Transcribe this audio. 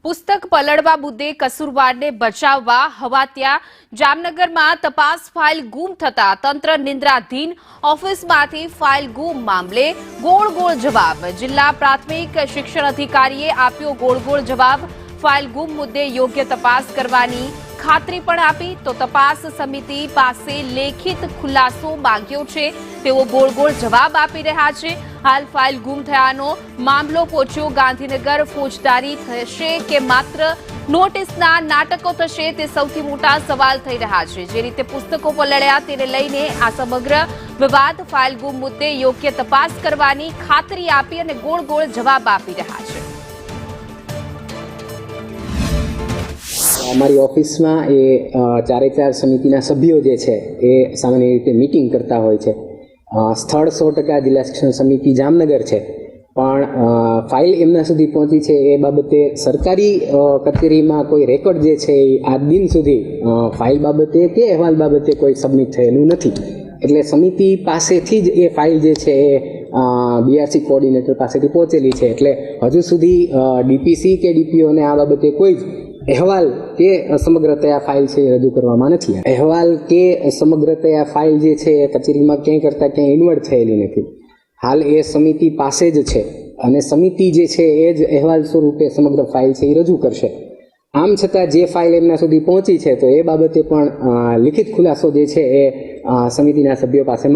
પુસ્તક પલળવા મુદ્દે કસૂરવારને બચાવવા હવાતિયા જામનગરમાં તપાસ ફાઇલ ગુમ થતા તંત્ર નિંદ્રાધીન ઓફિસમાંથી ફાઇલ ગુમ મામલે ગોળ ગોળ જવાબ જિલ્લા પ્રાથમિક શિક્ષણ અધિકારીએ આપ્યો ગોળ ગોળ જવાબ ફાઇલ ગુમ મુદ્દે યોગ્ય તપાસ કરવાની ખાતરી પણ આપી તો તપાસ સમિતિ પાસે લેખિત ખુલાસો માંગ્યો છે તેઓ ગોળ ગોળ જવાબ આપી રહ્યા છે હાલ ફાઇલ ગુમ થયાનો મામલો પહોંચ્યો ગાંધીનગર ફોજદારી થશે કે માત્ર નોટિસના નાટકો થશે તે સૌથી મોટા સવાલ થઈ રહ્યા છે જે રીતે પુસ્તકો પલળ્યા તેને લઈને આ સમગ્ર વિવાદ ફાઇલ ગુમ મુદ્દે યોગ્ય તપાસ કરવાની ખાતરી આપી અને ગોળ ગોળ જવાબ આપી રહ્યા છે। અમારી ઓફિસમાં એ ચારે ચાર સમિતિના સભ્યો જે છે એ સામાન્ય રીતે મીટિંગ કરતા હોય છે। સ્થળ 100% જિલ્લા શિક્ષણ સમિતિ જામનગર છે, પણ ફાઇલ એમના સુધી પહોંચી છે એ બાબતે સરકારી કચેરીમાં કોઈ રેકોર્ડ જે છે એ આજ દિન સુધી ફાઇલ બાબતે કે અહેવાલ બાબતે કોઈ સબમિટ થયેલું નથી। એટલે સમિતિ પાસેથી જ એ ફાઇલ જે છે એ બીઆરસી કોઓર્ડિનેટર પાસેથી પહોંચેલી છે। એટલે હજુ સુધી ડીપીસી કે ડીપીઓને આ બાબતે કોઈ જ અહેવાલ કે સમગ્રતયા ફાઇલ છે એ રજૂ કરવામાં નથી। અહેવાલ કે સમગ્રતયા ફાઇલ જે છે એ કચેરીમાં ક્યાંય કરતાં ક્યાંય ઇન્વર્ટ થયેલી નથી। હાલ એ સમિતિ પાસે જ છે અને સમિતિ જે છે એ જ અહેવાલ સ્વરૂપે સમગ્ર ફાઇલ છે એ રજૂ કરશે। આમ છતાં જે ફાઇલ એમના સુધી પહોંચી છે તો એ બાબતે પણ લિખિત ખુલાસો જે છે એ સમિતિના સભ્યો પાસે